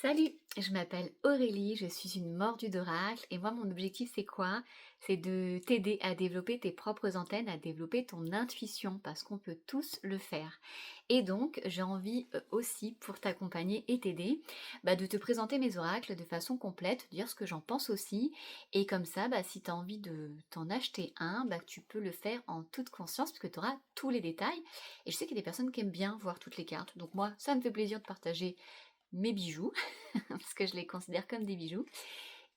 Salut, je m'appelle Aurélie, je suis une mordue d'oracle et moi mon objectif c'est quoi? C'est de t'aider à développer tes propres antennes, à développer ton intuition parce qu'on peut tous le faire. Et donc j'ai envie aussi pour t'accompagner et t'aider de te présenter mes oracles de façon complète, dire ce que j'en pense aussi et comme ça si tu as envie de t'en acheter un, tu peux le faire en toute conscience parce que tu auras tous les détails et je sais qu'il y a des personnes qui aiment bien voir toutes les cartes donc moi ça me fait plaisir de partager mes bijoux, parce que je les considère comme des bijoux.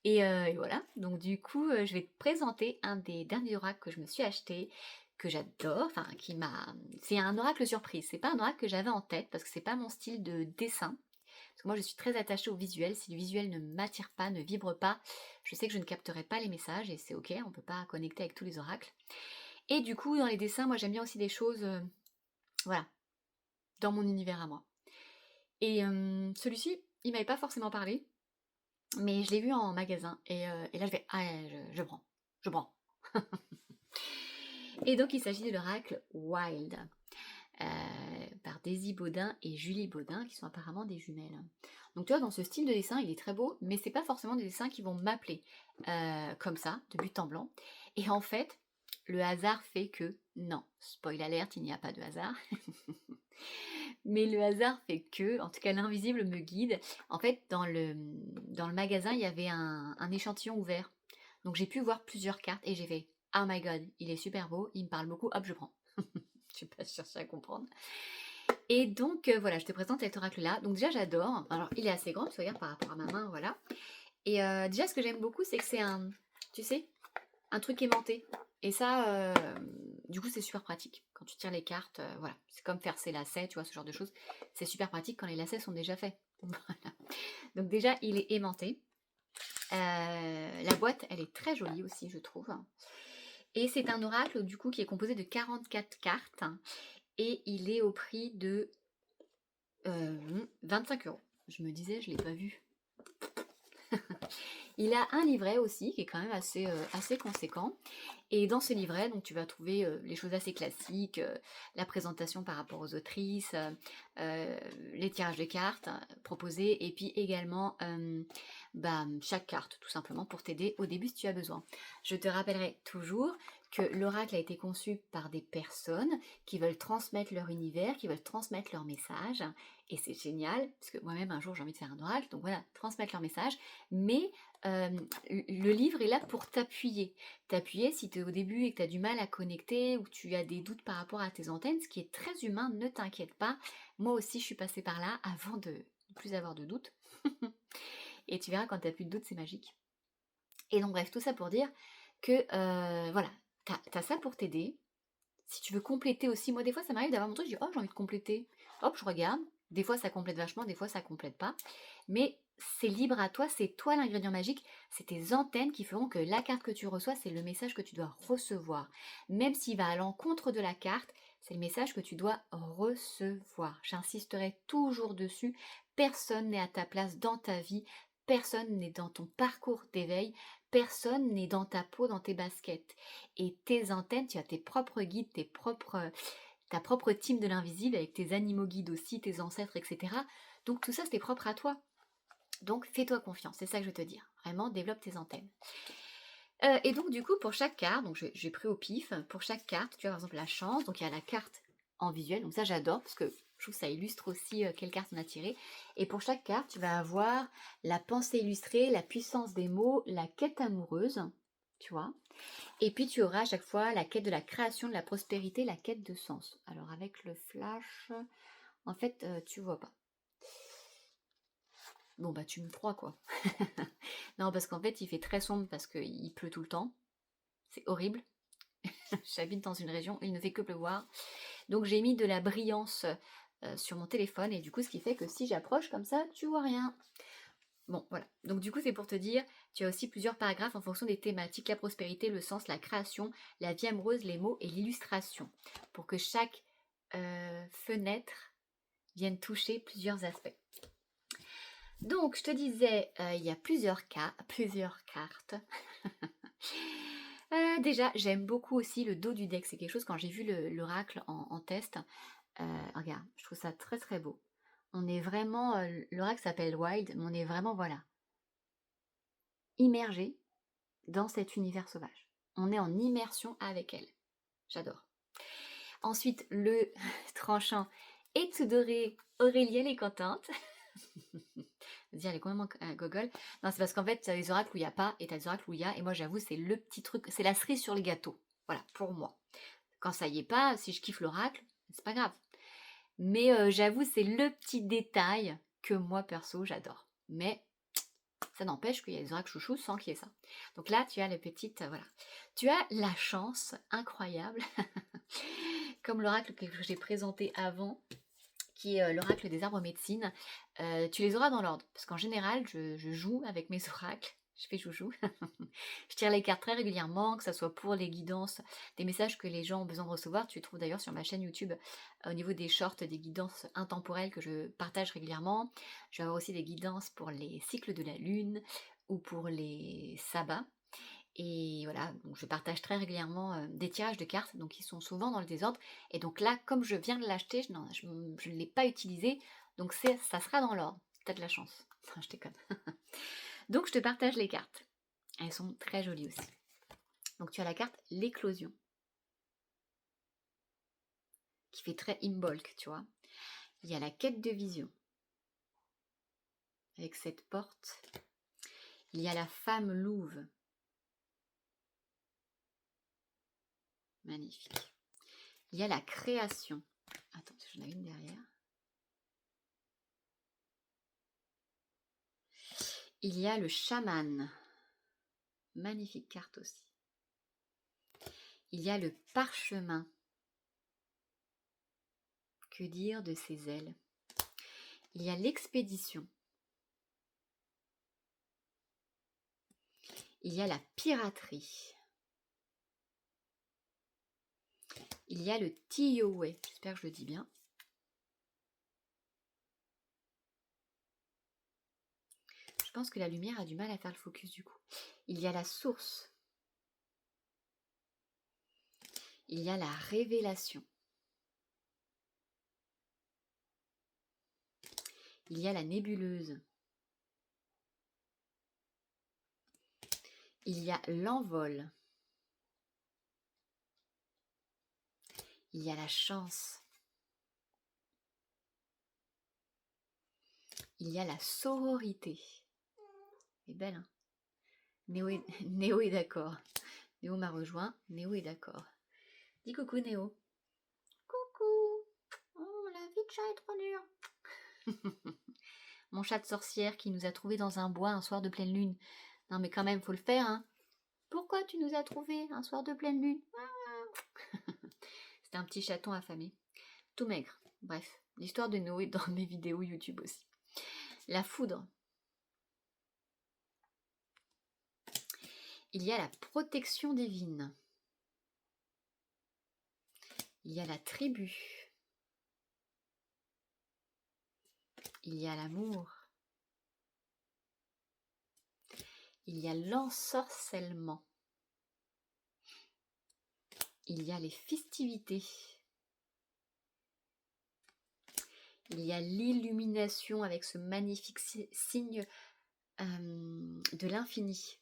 Et voilà, donc du coup, je vais te présenter un des derniers oracles que je me suis acheté, que j'adore, enfin qui m'a... C'est un oracle surprise, c'est pas un oracle que j'avais en tête, parce que c'est pas mon style de dessin. Parce que moi je suis très attachée au visuel, si le visuel ne m'attire pas, ne vibre pas, je sais que je ne capterai pas les messages, et c'est ok, on peut pas connecter avec tous les oracles. Et du coup, dans les dessins, moi j'aime bien aussi des choses, voilà, dans mon univers à moi. Et celui-ci, il m'avait pas forcément parlé, mais je l'ai vu en magasin et là je vais ah je prends, je prends. Et donc il s'agit de l'oracle Wild par Daisy Baudin et Julie Baudin qui sont apparemment des jumelles. Donc tu vois dans ce style de dessin il est très beau, mais c'est pas forcément des dessins qui vont m'appeler comme ça de but en blanc. Et en fait le hasard fait que non, spoil alert, il n'y a pas de hasard. Mais le hasard fait que, en tout cas l'invisible me guide. En fait, dans le magasin, il y avait un échantillon ouvert. Donc j'ai pu voir plusieurs cartes et j'ai fait Oh my god, il est super beau, il me parle beaucoup, hop, je prends. Je vais pas chercher à comprendre. Et donc voilà, je te présente cet oracle-là. Donc déjà j'adore. Alors il est assez grand, tu regardes par rapport à ma main, voilà. Et déjà ce que j'aime beaucoup, c'est que c'est tu sais, un truc aimanté. Et ça, du coup, c'est super pratique. Quand tu tires les cartes, voilà. C'est comme faire ses lacets, tu vois, ce genre de choses. C'est super pratique quand les lacets sont déjà faits. Voilà. Donc déjà, il est aimanté. La boîte, elle est très jolie aussi, je trouve. Et c'est un oracle, du coup, qui est composé de 44 cartes. Et il est au prix de 25 €. Je me disais, je ne l'ai pas vu. Il a un livret aussi qui est quand même assez conséquent. Et dans ce livret, donc, tu vas trouver les choses assez classiques, la présentation par rapport aux autrices, les tirages de cartes proposés, et puis également chaque carte, tout simplement, pour t'aider au début si tu as besoin. Je te rappellerai toujours que l'oracle a été conçu par des personnes qui veulent transmettre leur univers, qui veulent transmettre leur message, et c'est génial, parce que moi-même un jour j'ai envie de faire un oracle, donc voilà, transmettre leur message, mais le livre est là pour t'appuyer si tu es au début et que tu as du mal à connecter ou que tu as des doutes par rapport à tes antennes, ce qui est très humain, ne t'inquiète pas. Moi aussi, je suis passée par là avant de ne plus avoir de doutes. Et tu verras, quand tu n'as plus de doutes, c'est magique. Et donc, bref, tout ça pour dire que, voilà, tu as ça pour t'aider. Si tu veux compléter aussi, moi, des fois, ça m'arrive d'avoir mon truc, je dis, oh, j'ai envie de compléter. Hop, je regarde. Des fois, ça complète vachement, des fois, ça complète pas. Mais c'est libre à toi, c'est toi l'ingrédient magique, c'est tes antennes qui feront que la carte que tu reçois, c'est le message que tu dois recevoir. Même s'il va à l'encontre de la carte, c'est le message que tu dois recevoir. J'insisterai toujours dessus. Personne n'est à ta place dans ta vie, personne n'est dans ton parcours d'éveil, personne n'est dans ta peau, dans tes baskets. Et tes antennes, tu as tes propres guides, ta propre team de l'invisible avec tes animaux guides aussi, tes ancêtres, etc. Donc tout ça, c'est propre à toi. Donc fais-toi confiance, c'est ça que je veux te dire. Vraiment, développe tes antennes. Et donc du coup, pour chaque carte, donc j'ai pris au pif, pour chaque carte, tu as par exemple la chance, donc il y a la carte en visuel, donc ça j'adore parce que je trouve que ça illustre aussi quelle carte on a tiré. Et pour chaque carte, tu vas avoir la pensée illustrée, la puissance des mots, la quête amoureuse, tu vois. Et puis tu auras à chaque fois la quête de la création, de la prospérité, la quête de sens. Alors avec le flash, en fait, tu vois pas. Bon tu me crois quoi. Non, parce qu'en fait il fait très sombre parce qu'il pleut tout le temps. C'est horrible. J'habite dans une région où il ne fait que pleuvoir. Donc j'ai mis de la brillance sur mon téléphone et du coup ce qui fait que si j'approche comme ça, tu vois rien. Bon voilà. Donc du coup c'est pour te dire, tu as aussi plusieurs paragraphes en fonction des thématiques, la prospérité, le sens, la création, la vie amoureuse, les mots et l'illustration. Pour que chaque fenêtre vienne toucher plusieurs aspects. Donc, je te disais, il y a plusieurs cartes. Déjà, j'aime beaucoup aussi le dos du deck. C'est quelque chose, quand j'ai vu l'oracle en test, regarde, je trouve ça très très beau. On est vraiment, l'oracle s'appelle Wild, mais on est vraiment, voilà, immergé dans cet univers sauvage. On est en immersion avec elle. J'adore. Ensuite, le tranchant est tout doré. Aurélie, elle est contente. Dire, elle est complètement gogol. Non, c'est parce qu'en fait, tu as des oracles où il n'y a pas et tu as des oracles où il y a. Et moi, j'avoue, c'est le petit truc, c'est la cerise sur le gâteau. Voilà, pour moi. Quand ça y est pas, si je kiffe l'oracle, c'est pas grave. Mais j'avoue, c'est le petit détail que moi, perso, j'adore. Mais ça n'empêche qu'il y a des oracles chouchous sans qu'il y ait ça. Donc là, tu as les petites... voilà. Tu as la chance incroyable, comme l'oracle que j'ai présenté avant, qui est l'oracle des arbres médecine. Tu les auras dans l'ordre. Parce qu'en général, je joue avec mes oracles. Je fais joujou. Je tire les cartes très régulièrement, que ce soit pour les guidances, des messages que les gens ont besoin de recevoir. Tu trouves d'ailleurs sur ma chaîne YouTube, au niveau des shorts, des guidances intemporelles que je partage régulièrement. Je vais avoir aussi des guidances pour les cycles de la lune ou pour les sabbats. Et voilà, donc je partage très régulièrement des tirages de cartes, donc ils sont souvent dans le désordre. Et donc là, comme je viens de l'acheter, je ne l'ai pas utilisé, donc ça sera dans l'ordre. T'as de la chance. Enfin, je déconne. Donc je te partage les cartes. Elles sont très jolies aussi. Donc tu as la carte l'éclosion, qui fait très Imbolc, tu vois. Il y a la quête de vision, avec cette porte. Il y a la femme louve. Magnifique. Il y a la création. Attends, j'en ai une derrière. Il y a le chaman. Magnifique carte aussi. Il y a le parchemin. Que dire de ses ailes? Il y a l'expédition. Il y a la piraterie. Il y a le Tiowe. J'espère que je le dis bien. Je pense que la lumière a du mal à faire le focus du coup. Il y a la source. Il y a la révélation. Il y a la nébuleuse. Il y a l'envol. Il y a la chance. Il y a la sororité. C'est belle, hein? Néo est d'accord. Néo m'a rejoint. Néo est d'accord. Dis coucou Néo. Coucou. Oh, la vie de chat est trop dure. Mon chat de sorcière qui nous a trouvés dans un bois un soir de pleine lune. Non mais quand même, faut le faire, hein. Pourquoi tu nous as trouvés un soir de pleine lune? C'était un petit chaton affamé. Tout maigre. Bref, l'histoire de Noé dans mes vidéos YouTube aussi. La foudre. Il y a la protection divine. Il y a la tribu. Il y a l'amour. Il y a l'ensorcellement. Il y a les festivités. Il y a l'illumination avec ce magnifique signe de l'infini.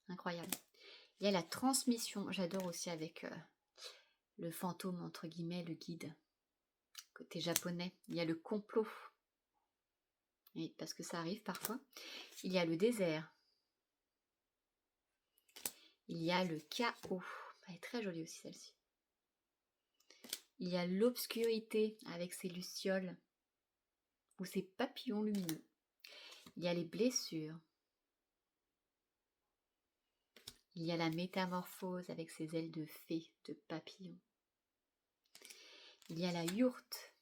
Incroyable. Il y a la transmission. J'adore aussi avec le fantôme, entre guillemets, le guide. Côté japonais. Il y a le complot. Oui, parce que ça arrive parfois. Il y a le désert. Il y a le chaos. Elle est très jolie aussi celle-ci. Il y a l'obscurité avec ses lucioles ou ses papillons lumineux. Il y a les blessures. Il y a la métamorphose avec ses ailes de fée, de papillon. Il y a la yourte.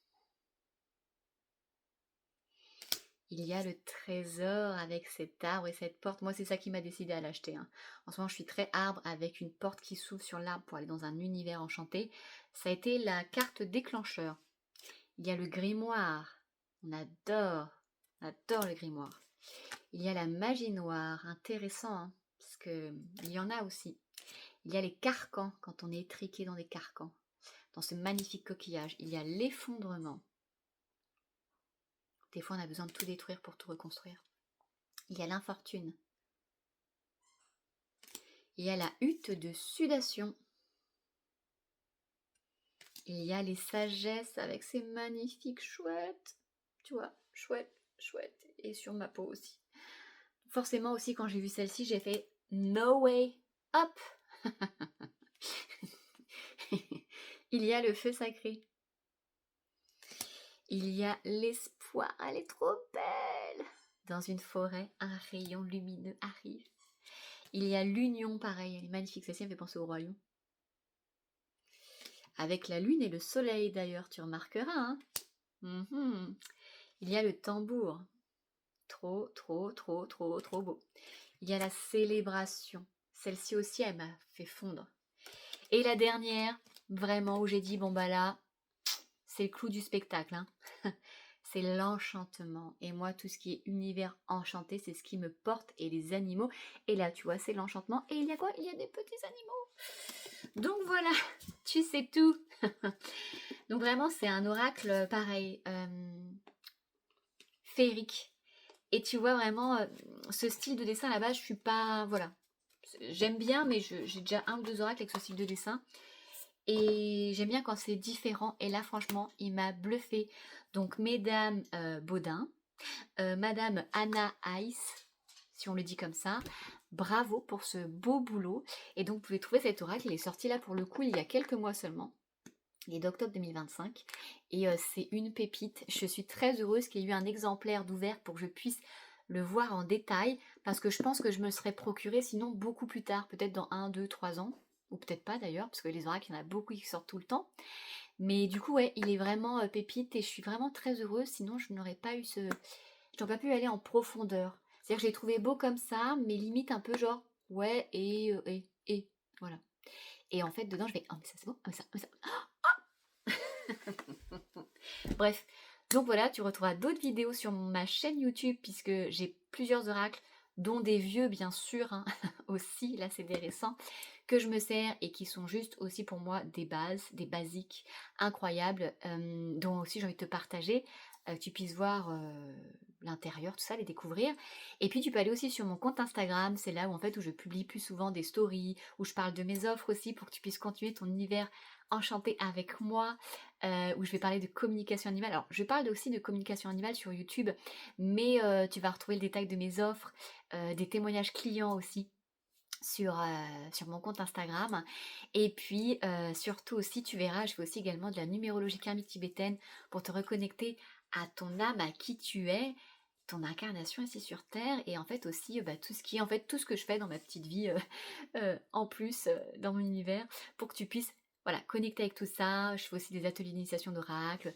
Il y a le trésor avec cet arbre et cette porte. Moi, c'est ça qui m'a décidé à l'acheter, hein. En ce moment, je suis très arbre avec une porte qui s'ouvre sur l'arbre pour aller dans un univers enchanté. Ça a été la carte déclencheur. Il y a le grimoire. On adore le grimoire. Il y a la magie noire. Intéressant, hein, parce qu'il y en a aussi. Il y a les carcans, quand on est étriqué dans des carcans. Dans ce magnifique coquillage, il y a l'effondrement. Des fois, on a besoin de tout détruire pour tout reconstruire. Il y a l'infortune. Il y a la hutte de sudation. Il y a les sagesses avec ces magnifiques chouettes. Tu vois, chouette, chouette. Et sur ma peau aussi. Forcément aussi, quand j'ai vu celle-ci, j'ai fait No way up. Il y a le feu sacré. Il y a l'espoir. Elle est trop belle. Dans une forêt, un rayon lumineux arrive. Il y a l'union, pareil. Elle est magnifique. Celle-ci me fait penser au roi lion. Avec la lune et le soleil d'ailleurs, tu remarqueras. Hein. Il y a le tambour. Trop, trop, trop, trop, trop beau. Il y a la célébration. Celle-ci aussi, elle m'a fait fondre. Et la dernière, vraiment, où j'ai dit, bon bah là, c'est le clou du spectacle. Hein. C'est l'enchantement. Et moi, tout ce qui est univers enchanté, c'est ce qui me porte. Et les animaux. Et là, tu vois, c'est l'enchantement. Et il y a quoi? Il y a des petits animaux. Donc voilà, tu sais tout. Donc vraiment, c'est un oracle pareil, féerique. Et tu vois vraiment, ce style de dessin là-bas, je suis pas... Voilà. J'aime bien, mais j'ai déjà 1 ou 2 oracles avec ce style de dessin. Et j'aime bien quand c'est différent. Et là, franchement, il m'a bluffé. Donc, Mesdames Baudin, Madame Anna Ice, si on le dit comme ça, bravo pour ce beau boulot. Et donc, vous pouvez trouver cet oracle. Il est sorti là pour le coup il y a quelques mois seulement. Il est d'octobre 2025. Et c'est une pépite. Je suis très heureuse qu'il y ait eu un exemplaire d'ouvert pour que je puisse le voir en détail. Parce que je pense que je me le serais procuré sinon beaucoup plus tard. Peut-être dans 1, 2, 3 ans. Ou peut-être pas d'ailleurs, parce que les oracles, il y en a beaucoup qui sortent tout le temps. Mais du coup, ouais, il est vraiment pépite et je suis vraiment très heureuse. Sinon, je n'aurais pas eu ce... Je n'aurais pas pu aller en profondeur. C'est-à-dire que je l'ai trouvé beau comme ça, mais limite un peu genre, ouais, et, voilà. Et en fait, dedans, je vais, oh, mais ça c'est beau, oh, mais ça... Bref, donc voilà, tu retrouveras d'autres vidéos sur ma chaîne YouTube, puisque j'ai plusieurs oracles, dont des vieux, bien sûr, hein, aussi, là c'est des récents, que je me sers et qui sont juste aussi pour moi des bases, des basiques incroyables, dont aussi j'ai envie de te partager, que tu puisses voir l'intérieur, tout ça, les découvrir. Et puis tu peux aller aussi sur mon compte Instagram, c'est là où en fait où je publie plus souvent des stories, où je parle de mes offres aussi pour que tu puisses continuer ton univers enchanté avec moi, où je vais parler de communication animale. Alors je parle aussi de communication animale sur YouTube, mais tu vas retrouver le détail de mes offres, des témoignages clients aussi sur mon compte Instagram. Et puis surtout aussi, tu verras, je fais aussi également de la numérologie karmique tibétaine pour te reconnecter à ton âme, à qui tu es, ton incarnation ici sur Terre, et en fait aussi tout ce qui est en fait tout ce que je fais dans ma petite vie en plus dans mon univers, pour que tu puisses voilà, connecter avec tout ça. Je fais aussi des ateliers d'initiation d'oracle,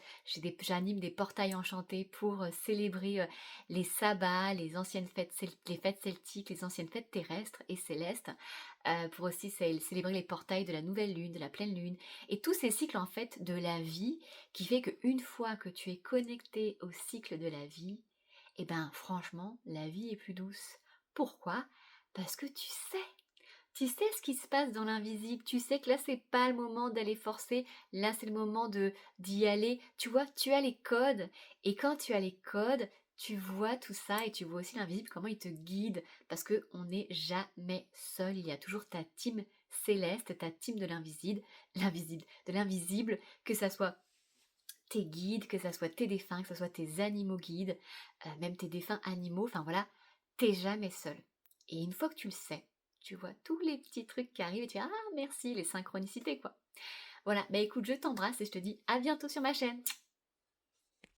j'anime des portails enchantés pour célébrer les sabbats, les anciennes fêtes, les fêtes celtiques, les anciennes fêtes terrestres et célestes, pour aussi célébrer les portails de la nouvelle lune, de la pleine lune, et tous ces cycles en fait de la vie, qui fait qu'une fois que tu es connecté au cycle de la vie, et ben franchement, la vie est plus douce. Pourquoi? Parce que tu sais ce qui se passe dans l'invisible, tu sais que là c'est pas le moment d'aller forcer, là c'est le moment d'y aller. Tu vois, tu as les codes, et quand tu as les codes, tu vois tout ça et tu vois aussi l'invisible, comment il te guide, parce que on n'est jamais seul, il y a toujours ta team céleste, ta team de de l'invisible, que ça soit tes guides, que ça soit tes défunts, que ça soit tes animaux guides, même tes défunts animaux, enfin voilà, t'es jamais seul. Et une fois que tu le sais, tu vois tous les petits trucs qui arrivent et tu dis ah merci, les synchronicités quoi. Voilà, bah écoute, je t'embrasse et je te dis à bientôt sur ma chaîne.